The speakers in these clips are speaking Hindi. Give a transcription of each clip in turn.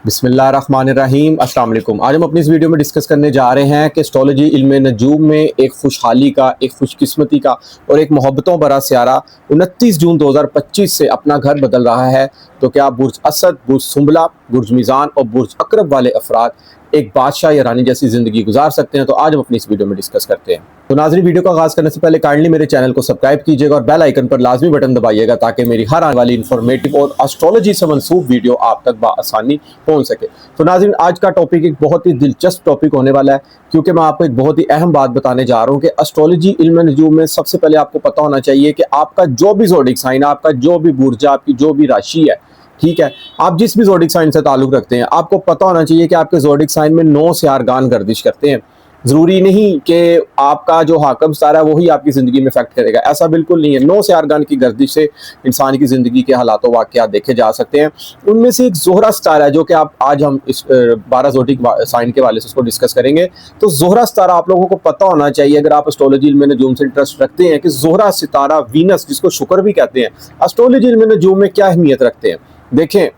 बिस्मिल्लाहिर्रहमानिर्रहीम अस्सलाम वालेकुम। आज हम अपनी इस वीडियो में डिस्कस करने जा रहे हैं कि एस्ट्रोलॉजी इल्म नजूम में एक खुशहाली का, एक खुशकिस्मती का और एक मोहब्बतों भरा सियारा 29 जून 2025 से अपना घर बदल रहा है। तो क्या बुर्ज असद, बुर्ज सुंबला, बुर्ज मीज़ान और बुर्ज अकरब वाले अफराद एक बादशाह या रानी जैसी ज़िंदगी गुजार सकते हैं? तो आज हम अपनी इस वीडियो में डिस्कस करते हैं। तो नाज़रीन, वीडियो का आगाज़ करने से पहले काइंडली मेरे चैनल को सब्सक्राइब कीजिएगा और बेल आइकन पर लाजमी बटन दबाइएगा ताकि मेरी हर आने वाली इन्फॉर्मेटिव और एस्ट्रोलॉजी से मंसूब वीडियो आप तक बआसानी पहुंच सके। तो नाज़रीन, आज का टॉपिक एक बहुत ही दिलचस्प टॉपिक होने वाला है, क्योंकि मैं आपको एक बहुत ही अहम बात बताने जा रहा हूँ कि एस्ट्रोलॉजी इल्म नजूम में सबसे पहले आपको पता होना चाहिए कि आपका जो भी ज़ोडिक साइन, आपका जो भी बुर्ज, आपकी जो भी राशि है, ठीक है, आप जिस भी ज़ोडिक साइन से ताल्लुक़ रखते हैं, आपको पता होना चाहिए कि आपके ज़ोडिक साइन में 9 सियारगान गर्दिश करते हैं। ज़रूरी नहीं कि आपका जो हाकम सितारा है वही आपकी ज़िंदगी में इफेक्ट करेगा, ऐसा बिल्कुल नहीं है। 9 सियारगान की गर्दिश से इंसान की ज़िंदगी के हालात व वाक़यात देखे जा सकते हैं। उनमें से एक ज़ोहरा सितारा है, जो कि आज हम इस 12 ज़ोडिक साइन के वाले से उसको डिस्कस करेंगे। तो ज़ोहरा सितारा आप लोगों को पता होना चाहिए, अगर आप एस्ट्रोलॉजी इल्म नजूम से इंटरेस्ट रखते हैं, कि ज़ोहरा सितारा वीनस, जिसको शुक्र भी कहते हैं, एस्ट्रोलॉजी इल्म नजूम में क्या अहमियत रखते हैं। देखें,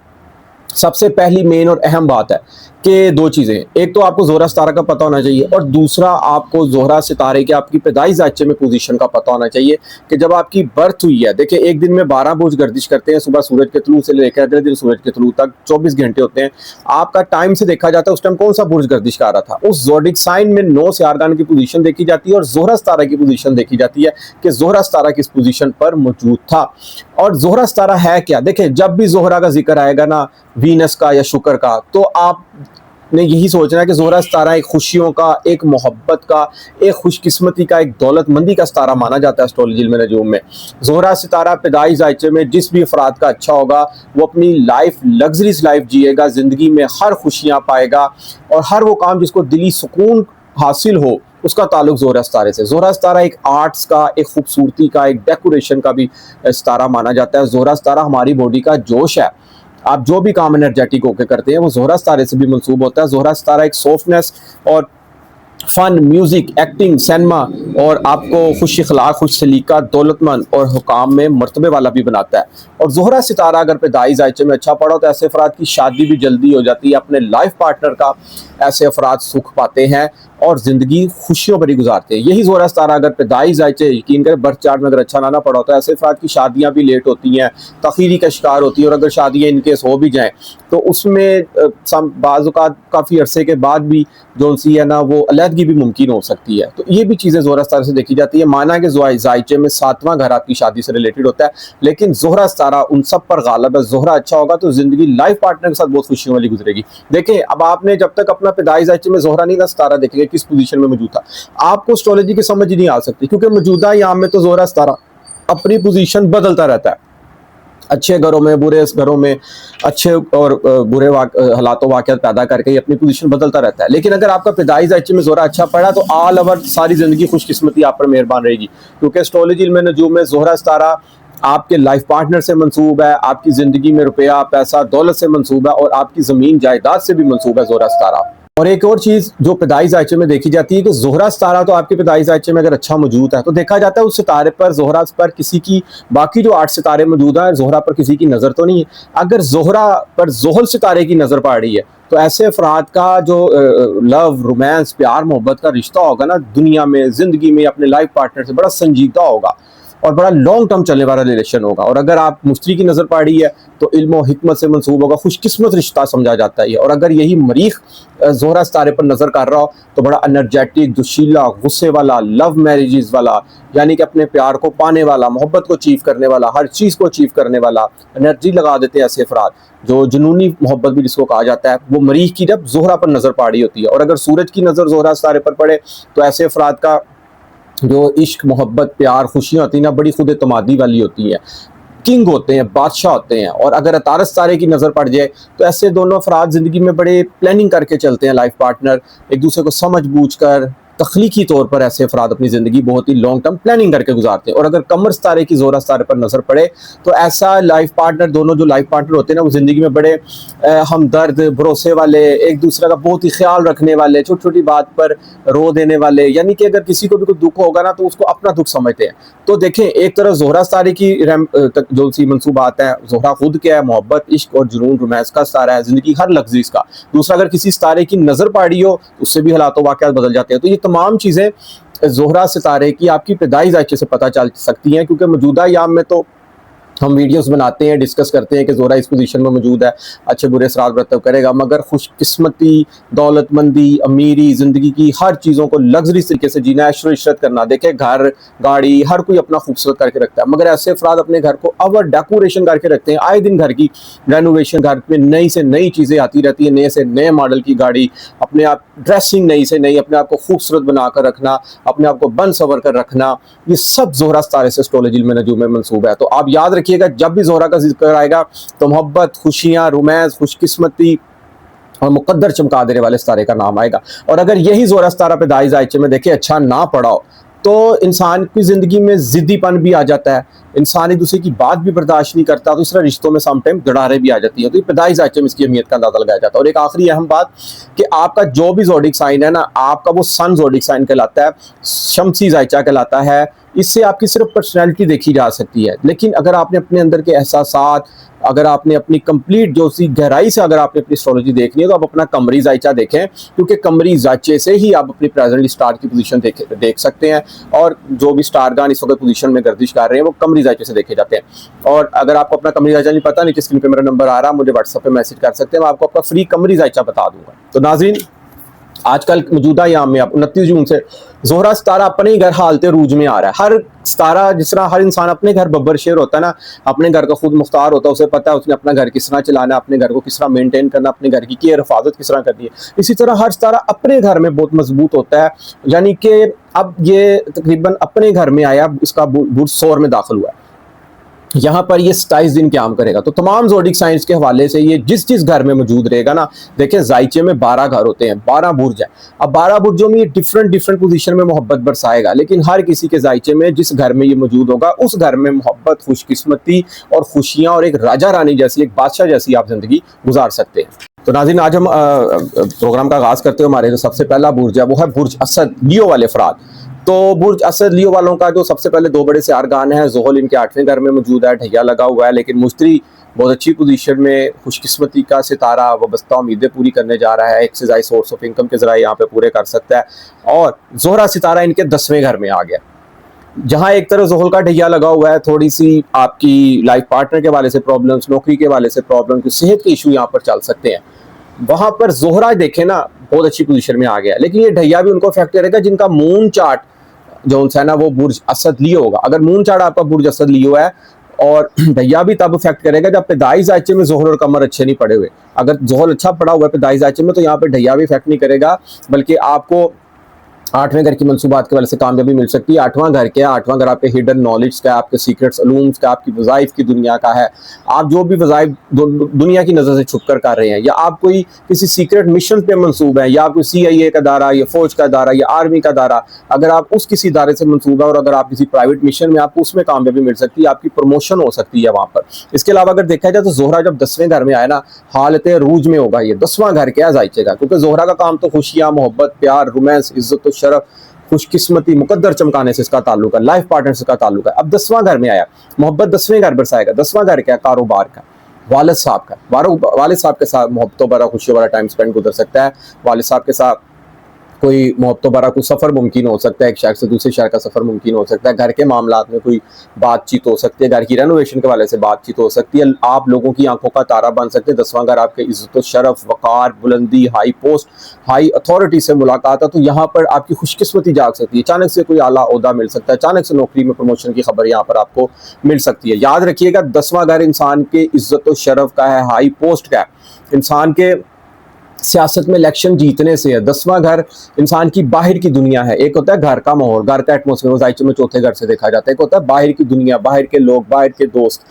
सबसे पहली मेन और अहम बात है कि दो चीज़ें, एक तो आपको ज़ोहरा सितारा का पता होना चाहिए और दूसरा आपको ज़ोहरा सितारे के आपकी पैदाइश जायचे में पोजीशन का पता होना चाहिए कि जब आपकी बर्थ हुई है। देखिए, एक दिन में 12 बुर्ज गर्दिश करते हैं, सुबह सूरज के तुलू से लेकर अगले दिन सूरज के तुलू तक 24 घंटे होते हैं। आपका टाइम से देखा जाता है उस टाइम कौन सा बुर्ज गर्दिश कर रहा था। उस ज़ोडिक साइन में 9 सियारगान की पोजीशन देखी जाती है और ज़ोहरा सितारा की पोजीशन देखी जाती है कि ज़ोहरा सितारा किस पोजीशन पर मौजूद था। और ज़ोहरा सितारा है क्या? देखें, जब भी ज़ोहरा का जिक्र आएगा ना, वीनस का या शुक्र का, तो आप ने यही सोचना है कि ज़ोहरा सितारा एक खुशियों का, एक मोहब्बत का, एक खुशकिस्मती का, एक दौलतमंदी का सितारा माना जाता है एस्ट्रोलॉजी इल्म नजूम में। ज़ोहरा सितारा पैदाइश जायचे में जिस भी अफराद का अच्छा होगा, वो अपनी लाइफ लग्जरीज लाइफ जिएगा, ज़िंदगी में हर खुशियाँ पाएगा और हर वो काम जिसको दिली सुकून हासिल हो, उसका ताल्लुक ज़ोहरा सितारे से। ज़ोहरा सितारा एक आर्ट्स का, एक खूबसूरती का, एक डेकोरेशन का भी सितारा माना जाता है। ज़ोहरा सितारा हमारी बॉडी का जोश है। आप जो भी काम एनर्जेटिक होकर करते हैं वो ज़ोहरा सितारे से भी मंसूब होता है। ज़ोहरा सितारा एक सॉफ्टनेस और फन, म्यूजिक, एक्टिंग, सिनेमा और आपको खुश अखलाक, खुश सलीका, दौलतमंद और हुकाम में मर्तबे वाला भी बनाता है। और ज़ोहरा सितारा अगर पैदाइश जायचे में अच्छा पड़ा तो ऐसे अफराद की शादी भी जल्दी हो जाती है, अपने लाइफ पार्टनर का ऐसे अफराद सुख पाते हैं और ज़िंदगी खुशियों भरी गुजारते हैं। यही ज़ोहरा सितारा अगर पैदाइश जायचे, यकीन करें, बर्थ चार्ट में अगर अच्छा ना पड़ा होता है, ऐसे अफराद की शादियाँ भी लेट होती हैं, तखीरी का शिकार होती है। और अगर शादियाँ इनकेस हो भी जाएँ तो उसमें बाज़ औक़ात काफ़ी अरसे के बाद भी जो सी है ना, वो अलहदगी भी मुमकिन हो सकती है। तो ये भी चीज़ें ज़ोहरा सितारे से देखी जाती है। माना कि जायचे में 7वां घर आपकी शादी से रिलेटेड होता है, लेकिन ज़ोहरा सितारा उन सब पर गालिब है। ज़ोहरा अच्छा होगा तो ज़िंदगी लाइफ पार्टनर के साथ बहुत खुशियों वाली गुजरेगी। देखें, अब आपने जब तक अपना पैदाइश जायचे में ज़ोहरा नहीं था सितारा देखेंगे किस पोजीशन में मौजूद था, आपको एस्ट्रोलॉजी की समझ नहीं आ सकती, क्योंकि मौजूदा याम में तो ज़ोहरा सितारा अपनी पोजीशन बदलता रहता है। अच्छे घरों में, बुरे घरों में, अच्छे और बुरे हालातों वाक़यात पैदा करके ये अपनी पोजीशन बदलता रहता है। लेकिन अगर आपका पैदाइश जायचे में ज़ोहरा अच्छा पड़ा तो ऑल ओवर सारी ज़िंदगी खुशकिस्मती आप पर मेहरबान रहेगी, क्योंकि एस्ट्रोलॉजी इल्म नजूम में ज़ोहरा सितारा आपके लाइफ पार्टनर से मंसूब है, आपकी ज़िंदगी में रुपया, पैसा, दौलत से मंसूब है और आपकी ज़मीन जायदाद से भी मंसूब है ज़ोहरा सितारा। और एक और चीज़ जो पैदाइश जायचे में देखी जाती है कि ज़ोहरा सितारा तो आपके पैदाइश जायचे में अगर अच्छा मौजूद है तो देखा जाता है उस सितारे पर, ज़ोहरा पर किसी की, बाकी जो 8 सितारे मौजूद हैं, ज़ोहरा पर किसी की नज़र तो नहीं है। अगर ज़ोहरा पर ज़ोहल सितारे की नज़र पड़ रही है तो ऐसे अफराद का जो लव, रोमांस, प्यार मोहब्बत का रिश्ता होगा ना, दुनिया में, ज़िंदगी में, अपने लाइफ पार्टनर से बड़ा संजीदा होगा और बड़ा लॉन्ग टर्म चलने वाला रिलेशन होगा। और अगर आप मुश्तरी की नज़र पड़ रही है तो इल्म और हिकमत से मंसूब होगा, खुशकिस्मत रिश्ता समझा जाता है। और अगर यही मरीख ज़ोहरा सितारे पर नज़र कर रहा हो तो बड़ा एनर्जेटिक, जोशीला, गुस्से वाला, लव मैरिजेस वाला, यानी कि अपने प्यार को पाने वाला, मोहब्बत को अचीव करने वाला, हर चीज़ को अचीव करने वाला, एनर्जी लगा देते हैं ऐसे अफराद, जो जुनूनी मोहब्बत भी जिसको कहा जाता है, वो मरीख की जब ज़ोहरा पर नज़र पड़ रही होती है। और अगर सूरज की नज़र ज़ोहरा सितारे पर पड़े तो ऐसे अफराद का जो इश्क, मोहब्बत, प्यार, खुशियाँ होती हैं ना, बड़ी खुद एतमादी वाली होती हैं, किंग होते हैं, बादशाह होते हैं। और अगर अतारस सितारे की नज़र पड़ जाए तो ऐसे दोनों अफराद ज़िंदगी में बड़े प्लानिंग करके चलते हैं, लाइफ पार्टनर, एक दूसरे को समझ बूझ कर, तख्लीकी तौर पर ऐसे अफराद अपनी ज़िंदगी बहुत ही लॉन्ग टर्म प्लानिंग करके गुजारते हैं। और अगर कमर सितारे की ज़ोहरा सितारे पर नज़र पड़े तो ऐसा लाइफ पार्टनर, दोनों जो लाइफ पार्टनर होते हैं ना, वो ज़िंदगी में बड़े हमदर्द, भरोसे वाले, एक दूसरे का बहुत ही ख्याल रखने वाले, छोटी छोटी बात पर रो देने वाले, यानी कि अगर किसी को भी कोई दुख होगा ना तो उसको अपना दुख समझते हैं। तो देखें, एक तरफ ज़ोहरा सितारे की जो सी मनसूबात है, ज़ोहरा खुद क्या है, मोहब्बत, इश्क और जुनून, रोमांस का सितारा है, ज़िंदगी हर लफ्ज़ का। दूसरा, अगर किसी सितारे की नज़र पड़ी हो उससे भी हालात वाक़यात बदल जाते हैं। तो ये तमाम चीज़ें ज़ोहरा सितारे की आपकी पैदाइश ज़ायचे से पता चल सकती हैं, क्योंकि मौजूदा अय्याम में तो हम वीडियोस बनाते हैं, डिस्कस करते हैं कि ज़ोहरा इस पोजीशन में मौजूद है, अच्छे बुरे असरात मरतब करेगा, मगर खुशकिस्मती, दौलतमंदी, अमीरी, ज़िंदगी की हर चीज़ों को लग्जरी तरीके से जीना, ऐशो इशरत करना। देखें, घर, गाड़ी, हर कोई अपना खूबसूरत करके रखता है, मगर ऐसे अफराद अपने घर को ओवर डेकोरेशन करके रखते हैं। आए दिन घर की रेनोवेशन, घर में नई से नई चीज़ें आती रहती है, नए से नए मॉडल की गाड़ी, अपने आप ड्रेसिंग नई से नई, अपने आप को खूबसूरत बना कर रखना, अपने आप को बन सवर कर रखना, ये सब ज़ोहरा सितारे से एस्ट्रोलॉजी इल्म नजूम में मंसूब है। तो आप याद रखिएगा, जब भी ज़ोहरा का जिक्र आएगा तो मोहब्बत, खुशियाँ, रोमांस, खुशकिस्मती और मुकद्दर चमका देने वाले सितारे का नाम आएगा। और अगर यही ज़ोहरा सितारा पैदाइश ज़ायचे में देखे अच्छा ना पड़ा हो तो इंसान की ज़िंदगी में ज़िद्दीपन भी आ जाता है, इंसान एक दूसरे की बात भी बर्दाश्त नहीं करता, तो इस तरह रिश्तों में समटाइम दरारें भी आ जाती हैं। तो ये पैदाइश ज़ायचे में इसकी अहमियत का अंदाज़ा लगाया जाता है। और एक आखिरी अहम बात कि आपका जो भी ज़ोडिक साइन है ना, आपका वो सन ज़ोडिक साइन कहलाता है, शमसी ज़ायचा कहलाता है। इससे आपकी सिर्फ पर्सनैलिटी देखी जा सकती है, लेकिन अगर आपने अपने अंदर के एहसासात, अगर आपने अपनी कंप्लीट जो सी गहराई से अगर आपने अपनी एस्ट्रोलॉजी देखनी है तो आप अपना कमरी ज़ायचा देखें, क्योंकि कमरी ज़ायचे से ही आप अपनी प्रेजेंट स्टार की पोजीशन देख सकते हैं। और जो भी स्टारगान इस वक्त पोजीशन में गर्दिश कर रहे हैं वो कमरी ज़ायचे से देखे जाते हैं। और अगर आपको अपना कमरी ज़ायचा नहीं पता, नीचे स्क्रीन पे मेरा नंबर आ रहा है, मुझे व्हाट्सएप पे मैसेज कर सकते हैं, मैं आपको आपका फ्री कमरी ज़ायचा बता दूंगा। तो नाज़रीन, आजकल मौजूदा याम में आप 29 जून से ज़ोहरा सितारा अपने ही घर हालते रूज में आ रहा है। हर सितारा, जिस तरह हर इंसान अपने घर बब्बर शेर होता है ना, अपने घर का खुद मुख्तार होता है, उसे पता है उसने अपना घर किस तरह चलाना, अपने घर को किस तरह मेंटेन करना, अपने घर की केयर हिफाजत किस तरह करनी है। इसी तरह हर सितारा अपने घर में बहुत मजबूत होता है, यानी कि अब ये तकरीबन अपने घर में आया, इसका बुर्ज सौर में दाखिल हुआ है, यहाँ पर ये 27 दिन क्याम करेगा। तो तमाम ज़ोडिक साइंस के हवाले से ये जिस जिस घर में मौजूद रहेगा ना, देखिए ज़ायचे में 12 घर होते हैं, 12 बुर्ज है। अब 12 बुर्जों में ये डिफरेंट पोजीशन में मोहब्बत बरसाएगा, लेकिन हर किसी के ज़ायचे में जिस घर में ये मौजूद होगा उस घर में मोहब्बत, खुशकिस्मती और खुशियाँ और एक राजा रानी जैसी, एक बादशाह जैसी आप ज़िंदगी गुजार सकते हैं। तो नाज़रीन, आज हम प्रोग्राम का आगाज़ करते हुए हमारे जो सबसे पहला बुर्ज है वो है बुर्ज असद, लियो वाले अफराद। तो बुर्ज असद लियो वालों का जो सबसे पहले दो बड़े सियारगान हैं, ज़ोहल इनके 8वें घर में मौजूद है, ढैया लगा हुआ है, लेकिन मुश्तरी बहुत अच्छी पोजीशन में, खुशकिस्मती का सितारा वाबस्ता उम्मीदें पूरी करने जा रहा है, एक से ज़ायद सोर्स ऑफ इनकम के ज़राए यहाँ पे पूरे कर सकता है। और ज़ोहरा सितारा इनके 10वें घर में आ गया, जहाँ एक तरफ ज़ोहल का ढैया लगा हुआ है, थोड़ी सी आपकी लाइफ पार्टनर के वाले से प्रॉब्लम्स, नौकरी के वाले से प्रॉब्लम, सेहत के इशू यहाँ पर चल सकते हैं। वहाँ पर ज़ोहरा देखें ना बहुत अच्छी पोजीशन में आ गया, लेकिन ये ढैया भी उनको इफेक्ट करेगा जिनका मून चार्ट जो है ना वो बुर्ज असद लियो होगा। अगर मून चार्ट आपका बुर्ज असद लियो है, और ढैया भी तब इफेक्ट करेगा जब पैदाइश ज़ायचे में ज़ोहल और कमर अच्छे नहीं पड़े हुए। अगर ज़ोहल अच्छा पड़ा हुआ है पैदाइश ज़ायचे में तो यहाँ पे ढैया भी इफेक्ट नहीं करेगा, बल्कि आपको 8वें घर की मनसूबात के वजह से कामयाबी मिल सकती है। 8वां घर क्या है? 8वां घर आपके हिडन नॉलेज का, आपके सीक्रेट्स अलूम्स का, आपकी वज़ाइफ की दुनिया का है। आप जो भी वज़ाइफ दुनिया की नज़र से छुप कर रहे हैं, या आप कोई किसी सीक्रेट मिशन पे मंसूब है, या कोई CIA का दायरा, या फौज का दायरा, या आर्मी का दायरा, अगर आप उस किसी दायरे से मंसूब है और अगर आप किसी प्राइवेट मिशन में, आपको उसमें कामयाबी मिल सकती है, आपकी प्रमोशन हो सकती है वहाँ पर। इसके अलावा अगर देखा जाए तो ज़ोहरा जब 10वें घर में आए ना, हालत रूज में होगा। ये 10वां घर क्या ज़ायचे का, क्योंकि ज़ोहरा का काम तो खुशियाँ, मोहब्बत, प्यार, रोमांस, इज्जत, शरफ, खुशकिस्मती, मुकद्दर चमकाने से इसका ताल्लुक है, लाइफ पार्टनर से इसका ताल्लुक है। अब 10वां घर में आया, मोहब्बत 10वें घर बरसाएगा। 10वां घर क्या? कारोबार का, वालिद साहब का। वालिद साहब के साथ मोहब्बतों भरा, खुशियों भरा टाइम स्पेंड गुजर सकता है। वालिद साहब के साथ कोई मोहब्बतों भरा कोई सफ़र मुमकिन हो सकता है, एक शहर से दूसरे शहर का सफ़र मुमकिन हो सकता है। घर के मामलात में कोई बातचीत हो सकती है, घर की रेनोवेशन के वाले से बातचीत हो सकती है। आप लोगों की आंखों का तारा बन सकते हैं। 10वां घर आपके इज्जत, शरफ, वक़ार, बुलंदी, हाई पोस्ट, हाई अथॉरिटी से मुलाकात है, तो यहाँ पर आपकी खुशकिस्मती जाग सकती है। अचानक से कोई आला ओहदा मिल सकता है, अचानक से नौकरी में प्रमोशन की खबर यहाँ पर आपको मिल सकती है। याद रखिएगा, 10वां घर इंसान के इज्जत और शरफ का है, हाई पोस्ट का है, इंसान के सियासत में इलेक्शन जीतने से है। 10वां घर इंसान की बाहर की दुनिया है। एक होता है घर का माहौल, घर का एटमोसफेयर, ज़ायचे में चौथे घर से देखा जाता है। एक होता है बाहर की दुनिया, बाहर के लोग, बाहर के दोस्त।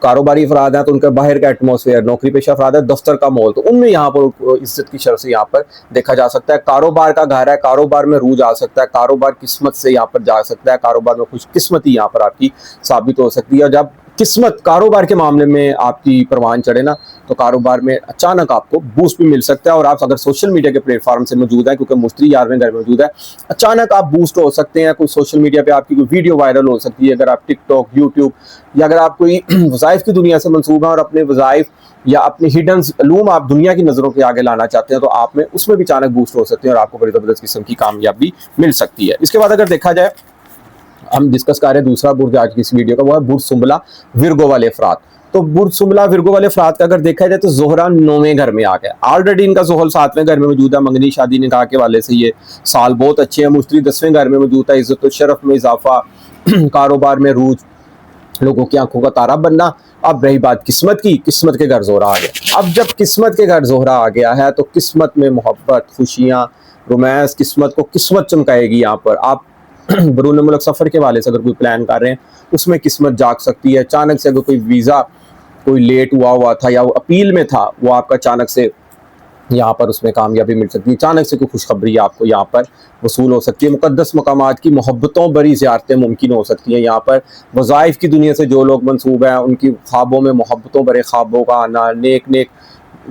कारोबारी अफराद हैं तो उनका बाहर का एटमॉस्फेयर, नौकरी पेशा अफराद है दफ्तर का माहौल, तो उनमें यहाँ पर इज्जत की शर्त से यहाँ पर देखा जा सकता है। कारोबार का घर है, कारोबार में रूज आ सकता है, कारोबार किस्मत से यहाँ पर जा सकता है, कारोबार में खुशकिस्मती यहाँ पर आपकी साबित हो सकती है। और जब किस्मत कारोबार के मामले में आपकी परवान चढ़े ना, तो कारोबार में अचानक आपको बूस्ट भी मिल सकता है। और आप अगर सोशल मीडिया के प्लेटफॉर्म से मौजूद है, क्योंकि मुफ्ती 11वें घर में मौजूद है, अचानक आप बूस्ट हो सकते हैं। कोई सोशल मीडिया पे आपकी कोई वीडियो वायरल हो सकती है, अगर आप टिकटॉक, यूट्यूब, या अगर आप कोई वज़ाइफ की दुनिया से मंसूब हैं और अपने वज़ाइफ या अपने हिडन अलूम आप दुनिया की नज़रों के आगे लाना चाहते हैं, तो आप में उसमें भी अचानक बूस्ट हो सकते हैं और आपको बड़ी ज़बरदस्त किस्म की कामयाबी मिल सकती है। इसके बाद अगर देखा जाए, हम डिस्कस कर रहे हैं दूसरा बुर्ज आज की इस वीडियो का, वो है बुर्ज सुंबला विर्गो वाले अफराद। तो बुर्ज सुंबला विर्गो वाले अफराद का अगर देखा जाए तो जोहरा 9वें घर में आ गया, ऑलरेडी इनका जोहल 7वें घर में मौजूद है। मंगनी शादी निकाह के वाले से ये साल बहुत अच्छे हैं। मुश्तरी 10वें घर में मौजूद है, इज्जत और शरफ में इजाफा, कारोबार में रूज, लोगों की आंखों का तारा बनना। अब रही बात किस्मत की, किस्मत के घर जोहरा आ गया। अब जब किस्मत के घर जोहरा आ गया है तो किस्मत में मोहब्बत, खुशियाँ, रोमांस, किस्मत को किस्मत चमकाएगी। यहाँ पर आप बरून मुल्क सफ़र के वाले से अगर कोई प्लान कर रहे हैं, उसमें किस्मत जाग सकती है। अचानक से अगर कोई वीज़ा कोई लेट हुआ था या वो अपील में था, वो आपका अचानक से यहाँ पर उसमें कामयाबी मिल सकती है। अचानक से कोई खुशखबरी आपको यहाँ पर वसूल हो सकती है। मुक़द्दस मकामात की मोहब्बतों भरी ज़ियारतें मुमकिन हो सकती हैं। यहाँ पर वज़ाइफ की दुनिया से जो लोग मंसूब हैं, उनकी ख्वाबों में मोहब्बतों भरे ख्वाबों का आना, नेक नेक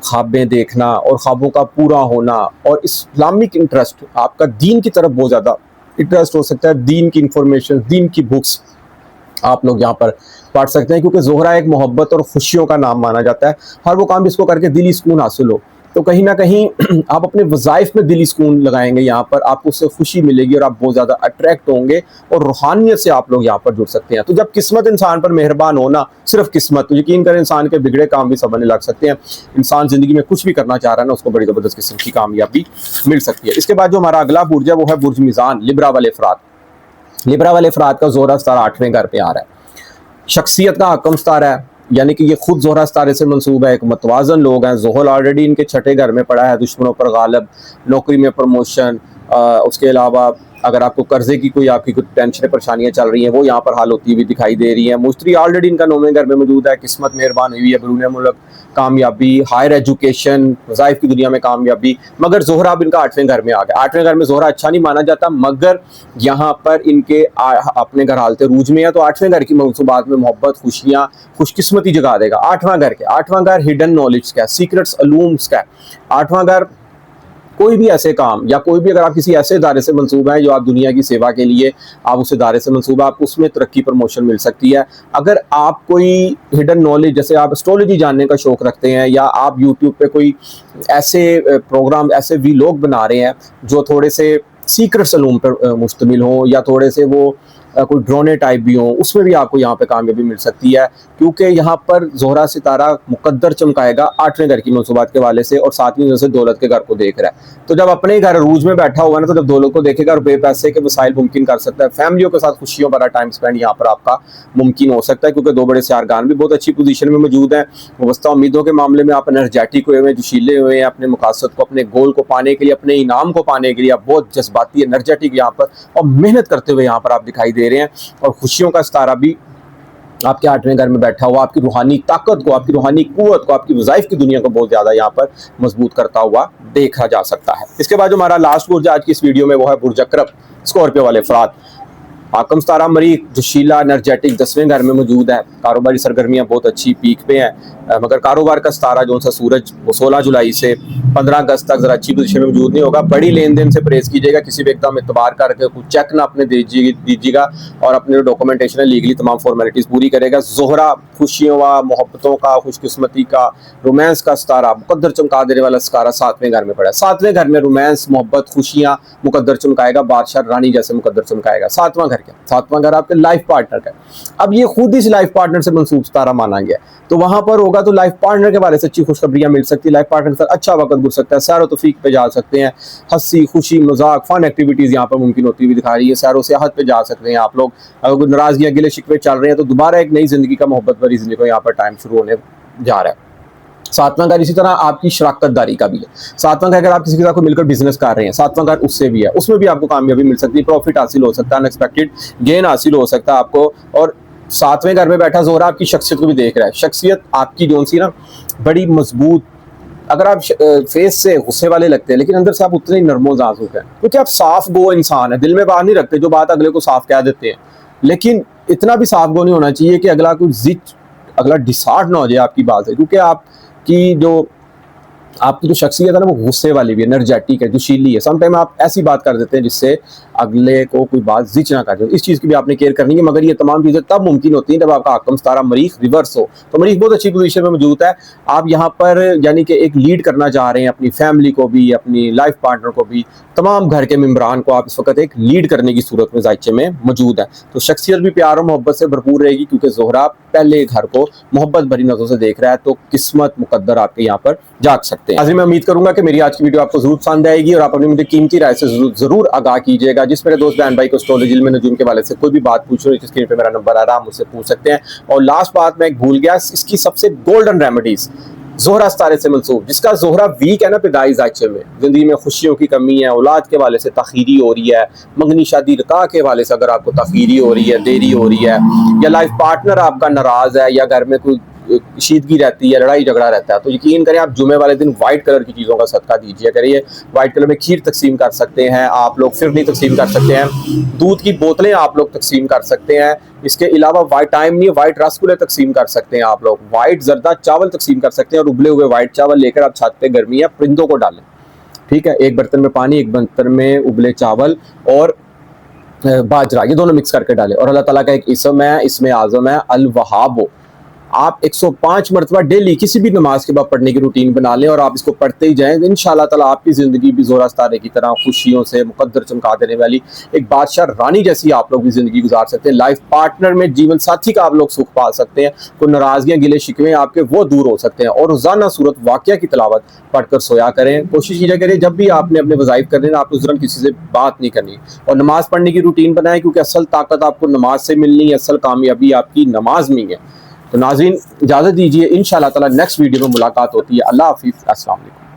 ख्वाबें देखना और ख्वाबों का पूरा होना, और इस्लामिक इंटरेस्ट, आपका दीन की तरफ बहुत ज़्यादा इंटरेस्ट हो सकता है। दीन की इंफॉर्मेशन, दीन की बुक्स आप लोग यहाँ पर पढ़ सकते हैं, क्योंकि जोहरा एक मोहब्बत और खुशियों का नाम माना जाता है। हर वो काम जिसको करके दिली सुकून हासिल हो, तो कहीं ना कहीं आप अपने वज़ाइफ में दिली सुकून लगाएंगे, यहाँ पर आपको उससे खुशी मिलेगी और आप बहुत ज़्यादा अट्रैक्ट होंगे और रूहानियत से आप लोग यहाँ पर जुड़ सकते हैं। तो जब किस्मत इंसान पर मेहरबान होना, सिर्फ किस्मत, तो यकीन करें इंसान के बिगड़े काम भी संभलने लग सकते हैं। इंसान ज़िंदगी में कुछ भी करना चाह रहा है ना, उसको बड़ी ज़बरदस्त किस्म की कामयाबी मिल सकती है। इसके बाद जो हमारा अगला बुर्ज है वो है बुर्ज मीज़ान, लिब्रा वाले अफराद। लिब्रा वाले अफराद का जोहरा सितारा 8वें घर पे आ रहा है। शख्सियत का हकम सितारा है, यानी कि ये खुद जोहरा सितारे से मंसूब है, एक मतवाजन लोग हैं। जोहल ऑलरेडी इनके 6ठे घर में पड़ा है, दुश्मनों पर गालब, नौकरी में प्रमोशन, उसके अलावा अगर आपको कर्जे की कोई आपकी कुछ टेंशन परेशानियां चल रही हैं, वो यहाँ पर हाल होती हुई दिखाई दे रही है। मुश्तरी ऑलरेडी इनका 9वें घर में मौजूद है, किस्मत मेहरबान हुई है, बरून मुल्क कामयाबी, हायर एजुकेशन, वज़ाइफ की दुनिया में कामयाबी। मगर जोहरा अब इनका 8वें घर में आ गया। 8वें घर में जोहरा अच्छा नहीं माना जाता, मगर यहाँ पर इनके अपने घर हालते रूज में है, तो 8वें घर की मंसूबात में मोहब्बत, खुशियाँ, खुशकिस्मती जगा देगा। 8वां घर हिडन नॉलेज का, सीक्रेट्स अलूम्स का। 8वां घर कोई भी ऐसे काम या कोई भी, अगर आप किसी ऐसे इदारे से मंसूब हैं जो आप दुनिया की सेवा के लिए आप उस इदारे से मंसूब है, आप उसमें तरक्की प्रमोशन मिल सकती है। अगर आप कोई हिडन नॉलेज, जैसे आप एस्ट्रोलॉजी जानने का शौक़ रखते हैं, या आप यूट्यूब पे कोई ऐसे प्रोग्राम, ऐसे वीलॉग बना रहे हैं जो थोड़े से सीक्रेट सलूम पर मुश्तमिल हो, या थोड़े से वो कोई ड्रोने टाइप भी हो, उसमें भी आपको यहाँ पे कामयाबी मिल सकती है। क्योंकि यहाँ पर जोहरा सितारा मुकद्दर चमकाएगा 8वें घर की मंसूबात के वाले से, और 7वीं नज़र से दौलत के घर को देख रहा है। तो जब अपने घर रूज में बैठा हुआ ना, तो जब दौलत को देखेगा और बेपैसे के वसाइल मुमकिन कर सकता है। फैमिलियों के साथ खुशियों भरा टाइम स्पेंड यहाँ पर आपका मुमकिन हो सकता है, क्योंकि 2 बड़े सियारगान भी बहुत अच्छी पोजीशन में मौजूद हैं। वाबस्ता उम्मीदों के मामले में आप एनर्जेटिक हुए हैं, जोशीले हुए हैं, अपने मकासद को, अपने गोल को पाने के लिए, अपने इनाम को पाने के लिए आप बहुत जज्बाती, एनर्जेटिक यहाँ पर और मेहनत करते हुए यहाँ पर आप दिखाई दे रहे हैं। और खुशियों का सितारा भी आपके 8वें घर में बैठा हुआ आपकी रूहानी ताकत को, आपकी रूहानी कुव्वत को, आपकी वज़ाइफ की दुनिया को बहुत ज़्यादा यहाँ पर मजबूत करता हुआ देखा जा सकता है। इसके बाद जो हमारा लास्ट बुर्ज आज की इस वीडियो में वो है बुर्ज अकरब, स्कॉर्पियो वाले अफराद। आकम सितारा मरीख, जोशीला, एनर्जेटिक 10वें घर में मौजूद है। कारोबारी सरगर्मियाँ बहुत अच्छी पीक पे हैं, मगर कारोबार का सितारा जो सा सूरज वो 16 जुलाई से 15 अगस्त तक ज़रा अच्छी पोजीशन में मौजूद नहीं होगा। बड़ी लेन देन से परहेज कीजिएगा, किसी भी एकदम एतबार करके कुछ चेक ना अपने दीजिएगा, और अपने डॉक्यूमेंटेशन है लीगली तमाम फॉर्मेलिटीज़ पूरी करेगा। जोहरा खुशियों व मोहब्बतों का, खुशकिस्मती का, रोमांस का सितारा, मुकद्दर चमका देने वाला सितारा 7वें घर में पड़ा है। 7वें घर में रोमांस, मोहब्बत, खुशियाँ मुकद्दर चमकाएगा, बादशाह रानी जैसे मुकद्दर चमकाएगा। 7वां घर क्या? 7वां घर आपके लाइफ पार्टनर का। अब ये खुद इस लाइफ पार्टनर से मंसूब सितारा माना गया, तो वहां पर होगा तो लाइफ पार्टनर के बारे से अच्छी खुशखबरियां मिल सकती है। लाइफ पार्टनर के साथ अच्छा वक्त गुजर सकता है, सैर व तफरीक पे जा सकते हैं, हंसी खुशी मजाक फन एक्टिविटीज़ यहाँ पर मुमकिन होती हुई दिखा रही है। सैर व सियाहत पे जा सकते हैं आप लोग। अगर कोई नाराजगी गिले शिकवे चल रहे हैं, तो दोबारा एक नई जिंदगी का, मोहब्बत भरी जिंदगी का यहाँ पर टाइम शुरू होने जा रहा है। 7वां घर इसी तरह आपकी शराकत दारी का भी है। 7वां घर अगर आप किसी के साथ को मिलकर बिजनेस कर रहे हैं, 7वां घर उससे भी है, उसमें भी आपको कामयाबी मिल सकती है, प्रॉफिट हासिल हो सकता है, अनएक्सपेक्टेड गेन हासिल हो सकता है आपको। और सातवें घर में बैठा ज़ोहरा आपकी शख्सियत को भी देख रहा है। शख्सियत आपकी जो सी ना बड़ी मजबूत, अगर आप फेस से गुस्से वाले लगते हैं लेकिन अंदर से आप उतने ही नरमो नाजुक हैं, क्योंकि आप साफ गो इंसान है, दिल में बात नहीं रखते, जो बात अगले को साफ कह देते हैं। लेकिन इतना भी साफ गो नहीं होना चाहिए कि अगला डिसार्ड ना हो जाए आपकी बात है, क्योंकि आपकी जो शख्सियत है ना वो गुस्से वाली भी है, एनर्जेटिक है, जोशीली है। समटाइम आप ऐसी बात कर देते हैं जिससे अगले को कोई बात जिच ना कर दे। इस चीज़ की भी आपने केयर करनी है, मगर ये तमाम चीज़ें तब मुमकिन होती हैं जब आपका आकम सितारा मरीख रिवर्स हो। तो मरीख बहुत अच्छी पोजीशन में मौजूद है। आप यहाँ पर यानी कि एक लीड करना चाह रहे हैं अपनी फैमिली को भी, अपनी लाइफ पार्टनर को भी, तमाम घर के मेम्बरान को आप इस वक्त एक लीड करने की सूरत में जायचे में मौजूद है। तो शख्सियत भी प्यार और मोहब्बत से भरपूर रहेगी, क्योंकि ज़ोहरा पहले घर को मोहब्बत भरी नज़रों से देख रहा है। तो किस्मत मुकद्दर आपके यहाँ पर जाग सकते हैं। आज मैं उम्मीद करूंगा कि मेरी आज की वीडियो आपको जरूर पसंद आएगी और आप अपनी मुझे कीमती राय से जरूर आगाह कीजिएगा। जिस मेरे दोस्त बहन भाई को एस्ट्रोलॉजी इल्म नजूम के वाले से कोई भी बात पूछ रहे हो, स्क्रीन पे मेरा नंबर आ रहा है, आप मुझसे पूछ सकते हैं। और लास्ट बात मैं एक भूल गया, इसकी सबसे गोल्डन रेमेडीज ज़ोहरा सितारे से मंसूब, जिसका ज़ोहरा वीक है ना पैदाइश जायचे में, जिंदगी में खुशियों की कमी है, औलाद के वाले से तखीरी हो रही है, मंगनी शादी निकाह के वाले से अगर आपको तखीरी हो रही है, देरी हो रही है, या लाइफ पार्टनर आपका नाराज है, या घर में कोई शीदगी रहती है, लड़ाई झगड़ा रहता है, तो यकीन करें आप जुमे वाले दिन व्हाइट कलर की चीज़ों का सदका दीजिए करिए। व्हाइट कलर में खीर तकसीम कर सकते हैं आप लोग, फिरनी तकसीम कर सकते हैं, दूध की बोतलें आप लोग तकसीम कर सकते हैं। इसके अलावा व्हाइट टाइम नहीं, व्हाइट रसगुल्ले तकसीम कर सकते हैं आप लोग, व्हाइट जर्दा चावल तकसीम कर सकते हैं। और उबले हुए व्हाइट चावल लेकर आप छत पे, गर्मी है, परिंदों को डालें, ठीक है। एक बर्तन में पानी, एक बर्तन में उबले चावल और बाजरा, ये दोनों मिक्स करके डालें। और अल्लाह ताला का एक इसम है, इसमें आज़म है अल वहाब। आप 105 मरतबा डेली किसी भी नमाज के बाद पढ़ने की रूटीन बना लें और आप इसको पढ़ते ही जाएं। इंशाअल्लाह ताला आपकी ज़िंदगी भी ज़ोहरा सितारे की तरह खुशियों से मुकद्दर चमका देने वाली एक बादशाह रानी जैसी आप लोग भी ज़िंदगी गुजार सकते हैं। लाइफ पार्टनर में जीवन साथी का आप लोग सुख पा सकते हैं। कोई नाराज़गियाँ, गिले शिकवे आपके वो दूर हो सकते हैं। और रोज़ाना सूरत वाक़या की तिलावत पढ़कर सोया करें। कोशिश कीजिए करें जब भी आपने अपने वज़ाइफ करने ना, आपको ज़रूर किसी से बात नहीं करनी। और नमाज़ पढ़ने की रूटीन बनाएं, क्योंकि असल ताकत आपको नमाज से मिलनी है, असल कामयाबी आपकी नमाज में है। तो नाज़रीन इजाज़त दीजिए, इंशाअल्लाह ताला नेक्स्ट वीडियो में मुलाकात होती है। अल्लाह हाफ़िज़, अस्सलाम वालेकुम।